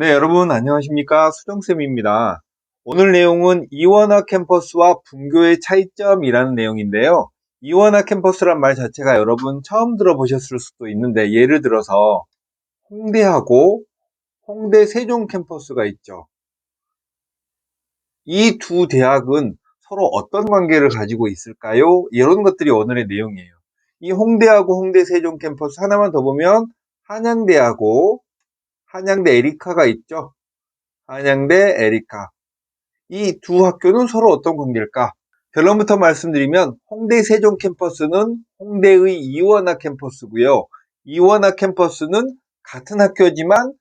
네, 여러분 안녕하십니까? 수정쌤입니다. 오늘 내용은 이원화 캠퍼스와 분교의 차이점이라는 내용인데요. 이원화 캠퍼스란 말 자체가 여러분 처음 들어보셨을 수도 있는데, 예를 들어서 홍대하고 홍대 세종 캠퍼스가 있죠. 이 두 대학은 서로 어떤 관계를 가지고 있을까요? 이런 것들이 오늘의 내용이에요. 이 홍대하고 홍대 세종 캠퍼스 하나만 더 보면 한양대하고 한양대 에리카가 있죠. 한양대 에리카. 이 두 학교는 서로 어떤 관계일까? 결론부터 말씀드리면 홍대 세종 캠퍼스는 홍대의 이원화 캠퍼스고요. 이원화 캠퍼스는 같은 학교지만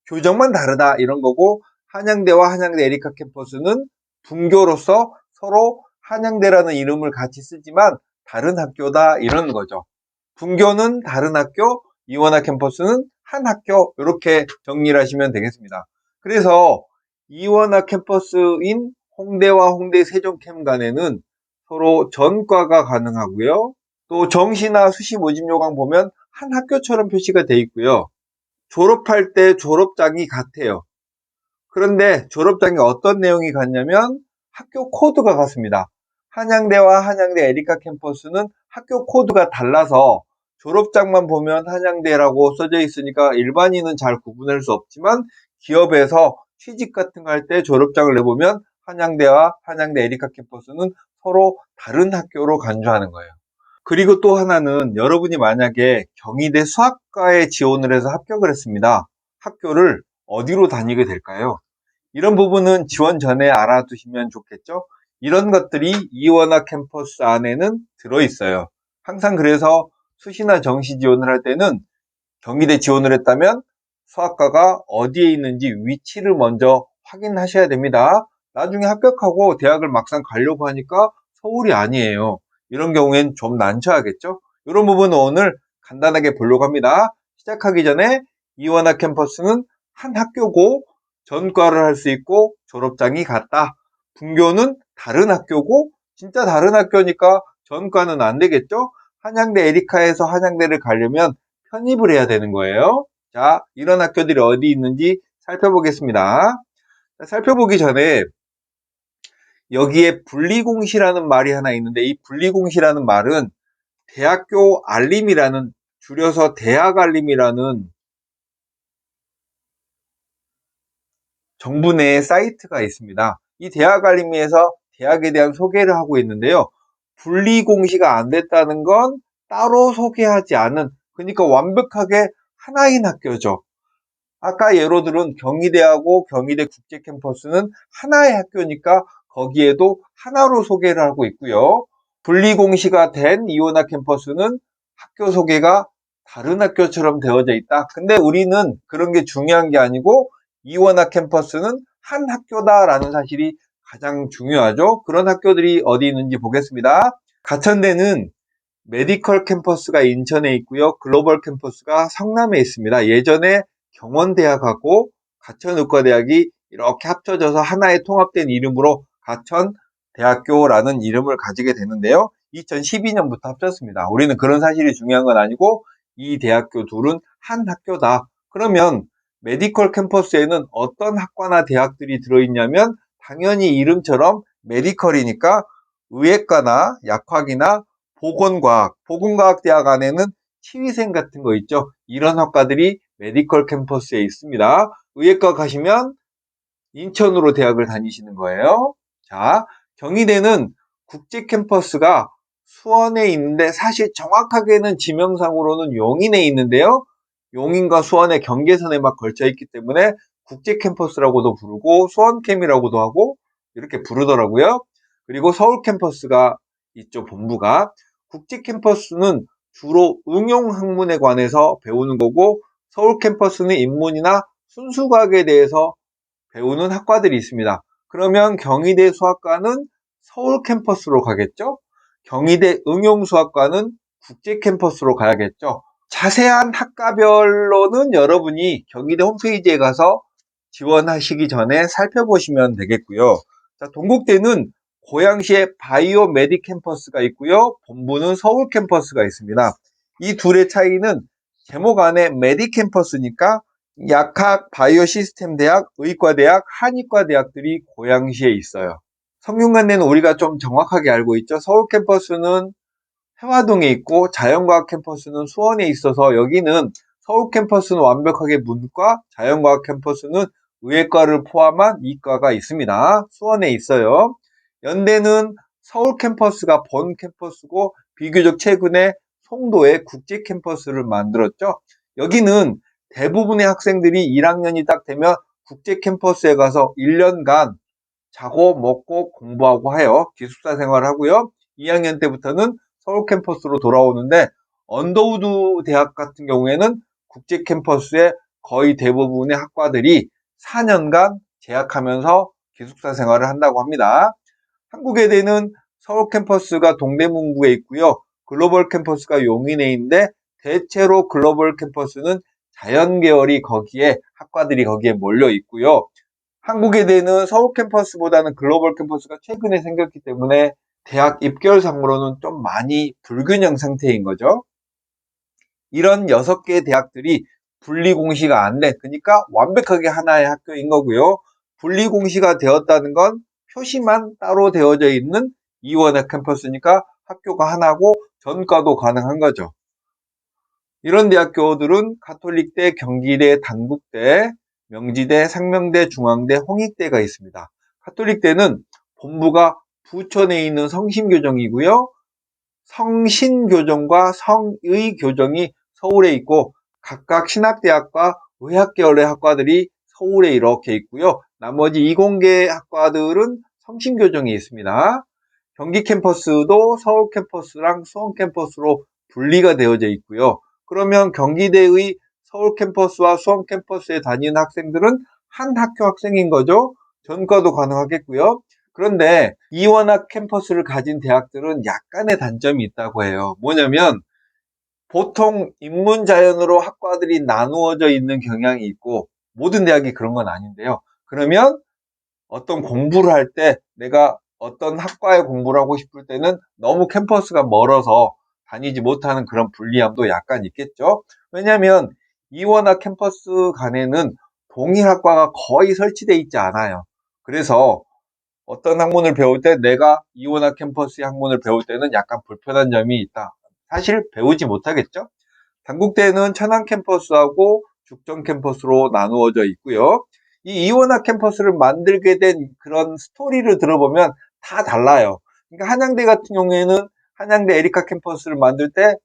교정만 다르다 이런 거고, 한양대와 한양대 에리카 캠퍼스는 분교로서 서로 한양대라는 이름을 같이 쓰지만 다른 학교다 이런 거죠. 분교는 다른 학교, 이원화 캠퍼스는 한 학교, 이렇게 정리를 하시면 되겠습니다. 그래서 이원화 캠퍼스인 홍대와 홍대 세종캠 간에는 서로 전과가 가능하고요. 또 정시나 수시 모집 요강 보면 한 학교처럼 표시가 되어 있고요. 졸업할 때 졸업장이 같아요. 그런데 졸업장에 어떤 내용이 같냐면 학교 코드가 같습니다. 한양대와 한양대 에리카 캠퍼스는 학교 코드가 달라서 졸업장만 보면 한양대라고 써져 있으니까 일반인은 잘 구분할 수 없지만, 기업에서 취직 같은 거 할 때 졸업장을 내보면 한양대와 한양대 에리카 캠퍼스는 서로 다른 학교로 간주하는 거예요. 그리고 또 하나는, 여러분이 만약에 경희대 수학과에 지원을 해서 합격을 했습니다. 학교를 어디로 다니게 될까요? 이런 부분은 지원 전에 알아두시면 좋겠죠? 이런 것들이 이원화 캠퍼스 안에는 들어있어요. 항상 그래서 수시나 정시 지원을 할 때는 경희대 지원을 했다면 수학과가 어디에 있는지 위치를 먼저 확인하셔야 됩니다. 나중에 합격하고 대학을 막상 가려고 하니까 서울이 아니에요. 이런 경우엔 좀 난처하겠죠? 이런 부분은 오늘 간단하게 보려고 합니다. 시작하기 전에 이원화 캠퍼스는 한 학교고 전과를 할 수 있고 졸업장이 같다. 분교는 다른 학교고 진짜 다른 학교니까 전과는 안 되겠죠? 한양대 에리카에서 한양대를 가려면 편입을 해야 되는 거예요. 자, 이런 학교들이 어디 있는지 살펴보겠습니다. 살펴보기 전에 여기에 분리공시라는 말이 하나 있는데, 이 분리공시라는 말은 대학교 알림이라는, 줄여서 대학 알림이라는 정부 내 사이트가 있습니다. 이 대학 알림에서 대학에 대한 소개를 하고 있는데요. 분리공시가 안 됐다는 건 따로 소개하지 않은, 그러니까 완벽하게 하나인 학교죠. 아까 예로 들은 경희대하고 경희대 국제캠퍼스는 하나의 학교니까 거기에도 하나로 소개를 하고 있고요. 분리공시가 된 이원화 캠퍼스는 학교 소개가 다른 학교처럼 되어져 있다. 근데 우리는 그런 게 중요한 게 아니고, 이원화 캠퍼스는 한 학교다라는 사실이 가장 중요하죠. 그런 학교들이 어디 있는지 보겠습니다. 가천대는 메디컬 캠퍼스가 인천에 있고요. 글로벌 캠퍼스가 성남에 있습니다. 예전에 경원대학하고 가천의과대학이 이렇게 합쳐져서 하나의 통합된 이름으로 가천대학교라는 이름을 가지게 되는데요. 2012년부터 합쳤습니다. 우리는 그런 사실이 중요한 건 아니고, 이 대학교 둘은 한 학교다. 그러면 메디컬 캠퍼스에는 어떤 학과나 대학들이 들어있냐면, 당연히 이름처럼 메디컬이니까 의학과나 약학이나 보건과학대학 안에는 치위생 같은 거 있죠. 이런 학과들이 메디컬 캠퍼스에 있습니다. 의학과 가시면 인천으로 대학을 다니시는 거예요. 자, 경희대는 국제 캠퍼스가 수원에 있는데, 사실 정확하게는 지명상으로는 용인에 있는데요. 용인과 수원의 경계선에 막 걸쳐 있기 때문에 국제 캠퍼스라고도 부르고 수원캠이라고도 하고 이렇게 부르더라고요. 그리고 서울 캠퍼스가 있죠, 본부가. 국제 캠퍼스는 주로 응용 학문에 관해서 배우는 거고, 서울 캠퍼스는 인문이나 순수과학에 대해서 배우는 학과들이 있습니다. 그러면 경희대 수학과는 서울 캠퍼스로 가겠죠? 경희대 응용수학과는 국제 캠퍼스로 가야겠죠? 자세한 학과별로는 여러분이 경희대 홈페이지에 가서 지원하시기 전에 살펴보시면 되겠고요. 자, 동국대는 고양시에 바이오메디 캠퍼스가 있고요. 본부는 서울 캠퍼스가 있습니다. 이 둘의 차이는 제목 안에 메디 캠퍼스니까 약학, 바이오 시스템 대학, 의과대학, 한의과대학들이 고양시에 있어요. 성균관대는 우리가 좀 정확하게 알고 있죠. 서울 캠퍼스는 해화동에 있고 자연과학 캠퍼스는 수원에 있어서 여기는 서울 캠퍼스는 완벽하게 문과, 자연과학 캠퍼스는 의예과를 포함한 이과가 있습니다. 수원에 있어요. 연대는 서울 캠퍼스가 본 캠퍼스고 비교적 최근에 송도에 국제 캠퍼스를 만들었죠. 여기는 대부분의 학생들이 1학년이 딱 되면 국제 캠퍼스에 가서 1년간 자고 먹고 공부하고 하여 기숙사 생활을 하고요. 2학년 때부터는 서울 캠퍼스로 돌아오는데 언더우드 대학 같은 경우에는 국제 캠퍼스에 거의 대부분의 학과들이 4년간 재학하면서 기숙사 생활을 한다고 합니다. 한국외대는 서울 캠퍼스가 동대문구에 있고요. 글로벌 캠퍼스가 용인에 있는데 대체로 글로벌 캠퍼스는 자연계열이 거기에 학과들이 거기에 몰려 있고요. 한국외대는 서울 캠퍼스보다는 글로벌 캠퍼스가 최근에 생겼기 때문에 대학 입결상으로는 좀 많이 불균형 상태인 거죠. 이런 6개의 대학들이 분리공시가 안 돼. 그러니까 완벽하게 하나의 학교인 거고요. 분리공시가 되었다는 건 표시만 따로 되어져 있는 이원학 캠퍼스니까 학교가 하나고 전과도 가능한 거죠. 이런 대학교들은 가톨릭대, 경기대, 단국대, 명지대, 상명대, 중앙대, 홍익대가 있습니다. 가톨릭대는 본부가 부천에 있는 성심교정이고요. 성신교정과 성의교정이 서울에 있고 각각 신학대학과 의학계열의 학과들이 서울에 이렇게 있고요. 나머지 이공계 학과들은 성신교정에 있습니다. 경기 캠퍼스도 서울 캠퍼스랑 수원 캠퍼스로 분리가 되어져 있고요. 그러면 경기대의 서울 캠퍼스와 수원 캠퍼스에 다니는 학생들은 한 학교 학생인 거죠. 전과도 가능하겠고요. 그런데 이원학 캠퍼스를 가진 대학들은 약간의 단점이 있다고 해요. 뭐냐면 보통 인문자연으로 학과들이 나누어져 있는 경향이 있고 모든 대학이 그런 건 아닌데요. 그러면 어떤 공부를 할 때 내가 어떤 학과에 공부를 하고 싶을 때는 너무 캠퍼스가 멀어서 다니지 못하는 그런 불리함도 약간 있겠죠. 왜냐하면 이원학 캠퍼스 간에는 동일 학과가 거의 설치되어 있지 않아요. 그래서 어떤 학문을 배울 때 내가 이원학 캠퍼스의 학문을 배울 때는 약간 불편한 점이 있다. 사실 배우지 못하겠죠. 단국대는 천안 캠퍼스하고 죽전 캠퍼스로 나누어져 있고요. 이 이원학 캠퍼스를 만들게 된 그런 스토리를 들어보면 다 달라요. 그러니까 한양대 같은 경우에는 한양대 에리카 캠퍼스를 만들 때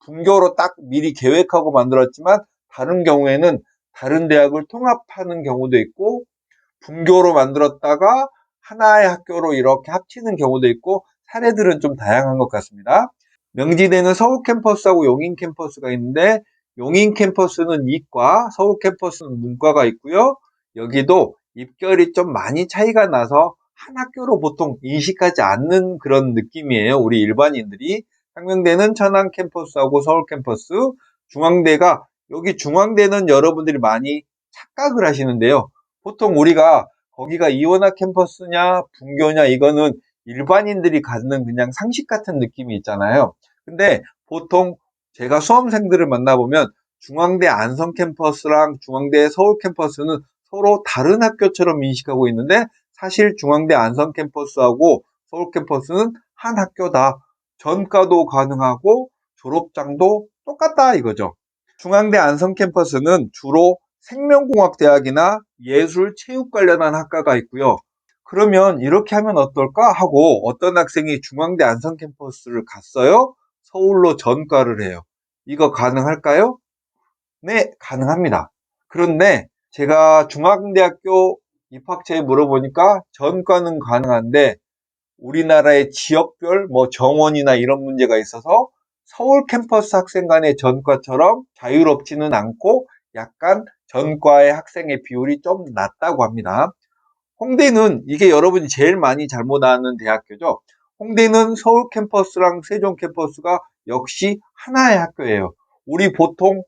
분교로 딱 미리 계획하고 만들었지만 다른 경우에는 다른 대학을 통합하는 경우도 있고 분교로 만들었다가 하나의 학교로 이렇게 합치는 경우도 있고 사례들은 좀 다양한 것 같습니다. 명지대는 서울 캠퍼스하고 용인 캠퍼스가 있는데 용인 캠퍼스는 이과, 서울 캠퍼스는 문과가 있고요. 여기도 입결이 좀 많이 차이가 나서 한 학교로 보통 인식하지 않는 그런 느낌이에요. 우리 일반인들이. 상명대는 천안 캠퍼스하고 서울 캠퍼스, 중앙대가 여기 중앙대는 여러분들이 많이 착각을 하시는데요. 보통 우리가 거기가 이원학 캠퍼스냐 분교냐 이거는 일반인들이 갖는 그냥 상식 같은 느낌이 있잖아요. 근데 보통 제가 수험생들을 만나보면 중앙대 안성 캠퍼스랑 중앙대 서울 캠퍼스는 서로 다른 학교처럼 인식하고 있는데 사실 중앙대 안성 캠퍼스하고 서울 캠퍼스는 한 학교다. 전과도 가능하고 졸업장도 똑같다 이거죠. 중앙대 안성 캠퍼스는 주로 생명공학대학이나 예술, 체육 관련한 학과가 있고요. 그러면 이렇게 하면 어떨까 하고 어떤 학생이 중앙대 안성 캠퍼스를 갔어요. 서울로 전과를 해요. 이거 가능할까요? 네, 가능합니다. 그런데 제가 중앙대학교 입학처에 물어보니까 전과는 가능한데 우리나라의 지역별 정원이나 이런 문제가 있어서 서울 캠퍼스 학생 간의 전과처럼 자유롭지는 않고 약간 전과의 학생의 비율이 좀 낮다고 합니다. 홍대는 이게 여러분이 제일 많이 잘못 아는 대학교죠. 홍대는 서울 캠퍼스랑 세종 캠퍼스가 역시 하나의 학교예요. 우리 보통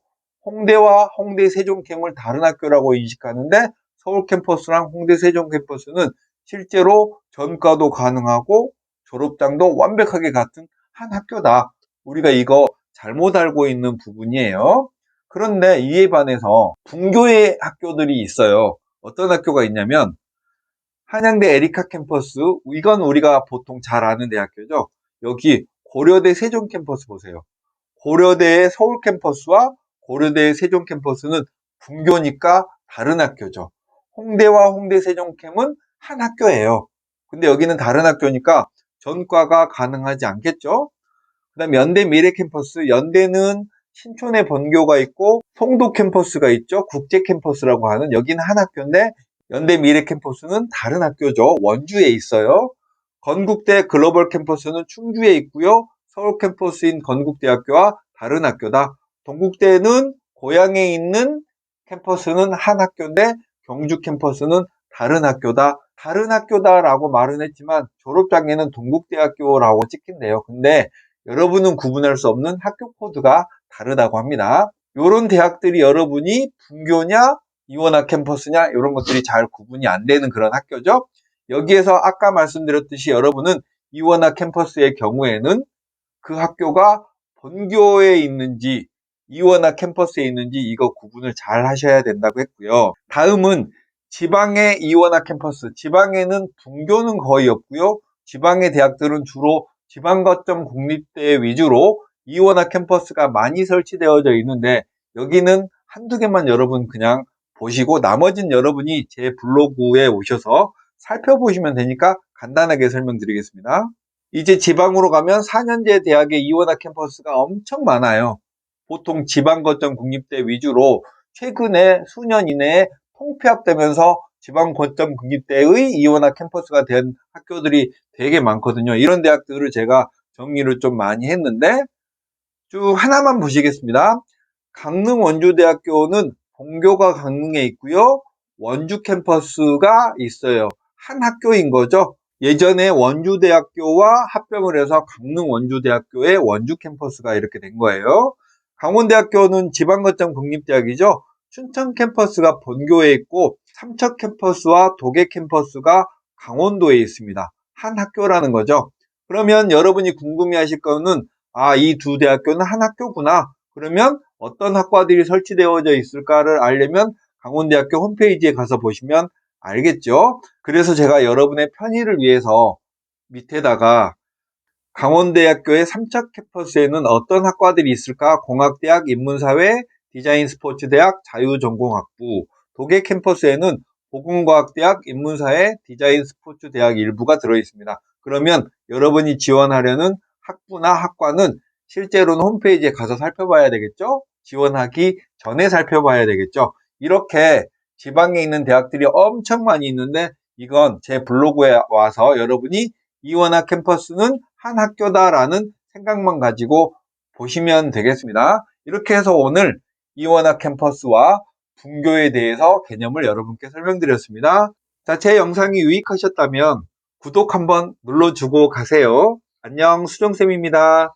홍대와 홍대 세종캠을 다른 학교라고 인식하는데 서울 캠퍼스랑 홍대 세종 캠퍼스는 실제로 전과도 가능하고 졸업장도 완벽하게 같은 한 학교다. 우리가 이거 잘못 알고 있는 부분이에요. 그런데 이에 반해서 분교의 학교들이 있어요. 어떤 학교가 있냐면 한양대 에리카 캠퍼스, 이건 우리가 보통 잘 아는 대학교죠. 여기 고려대 세종 캠퍼스 보세요. 고려대의 서울 캠퍼스와 고려대의 세종 캠퍼스는 분교니까 다른 학교죠. 홍대와 홍대 세종캠은 한 학교예요. 근데 여기는 다른 학교니까 전과가 가능하지 않겠죠. 그 다음 연대 미래 캠퍼스, 연대는 신촌에 본교가 있고 송도 캠퍼스가 있죠. 국제 캠퍼스라고 하는, 여기는 한 학교인데 연대 미래 캠퍼스는 다른 학교죠. 원주에 있어요. 건국대 글로벌 캠퍼스는 충주에 있고요. 서울 캠퍼스인 건국대학교와 다른 학교다. 동국대는 고향에 있는 캠퍼스는 한 학교인데 경주 캠퍼스는 다른 학교다. 다른 학교다라고 말은 했지만 졸업장에는 동국대학교라고 찍힌대요. 근데 여러분은 구분할 수 없는 학교 코드가 다르다고 합니다. 이런 대학들이 여러분이 분교냐 이원학 캠퍼스냐 이런 것들이 잘 구분이 안 되는 그런 학교죠. 여기에서 아까 말씀드렸듯이 여러분은 이원학 캠퍼스의 경우에는 그 학교가 본교에 있는지 이원학 캠퍼스에 있는지 이거 구분을 잘 하셔야 된다고 했고요. 다음은 지방의 이원학 캠퍼스. 지방에는 분교는 거의 없고요. 지방의 대학들은 주로 지방거점 공립대 위주로 이원학 캠퍼스가 많이 설치되어져 있는데 여기는 한두 개만 여러분 그냥 보시고 나머지는 여러분이 제 블로그에 오셔서 살펴보시면 되니까 간단하게 설명드리겠습니다. 이제 지방으로 가면 4년제 대학의 이원학 캠퍼스가 엄청 많아요. 보통 지방 거점 국립대 위주로 최근에 수년 이내에 통폐합되면서 지방 거점 국립대의 이원학 캠퍼스가 된 학교들이 되게 많거든요. 이런 대학들을 제가 정리를 좀 많이 했는데 쭉 하나만 보시겠습니다. 강릉 원주대학교는 본교가 강릉에 있고요. 원주 캠퍼스가 있어요. 한 학교인 거죠. 예전에 원주대학교와 합병을 해서 강릉 원주대학교의 원주 캠퍼스가 이렇게 된 거예요. 강원대학교는 지방거점 국립대학이죠. 춘천 캠퍼스가 본교에 있고 삼척 캠퍼스와 도계 캠퍼스가 강원도에 있습니다. 한 학교라는 거죠. 그러면 여러분이 궁금해하실 거는 이 두 대학교는 한 학교구나. 그러면 어떤 학과들이 설치되어져 있을까를 알려면 강원대학교 홈페이지에 가서 보시면 알겠죠? 그래서 제가 여러분의 편의를 위해서 밑에다가 강원대학교의 삼척 캠퍼스에는 어떤 학과들이 있을까? 공학대학, 인문사회, 디자인 스포츠대학, 자유전공학부. 도계 캠퍼스에는 보건과학대학, 인문사회, 디자인 스포츠대학 일부가 들어있습니다. 그러면 여러분이 지원하려는 학부나 학과는 실제로는 홈페이지에 가서 살펴봐야 되겠죠? 지원하기 전에 살펴봐야 되겠죠? 이렇게 지방에 있는 대학들이 엄청 많이 있는데 이건 제 블로그에 와서 여러분이 이원학 캠퍼스는 한 학교다라는 생각만 가지고 보시면 되겠습니다. 이렇게 해서 오늘 이원학 캠퍼스와 분교에 대해서 개념을 여러분께 설명드렸습니다. 자, 제 영상이 유익하셨다면 구독 한번 눌러주고 가세요. 안녕, 수정쌤입니다.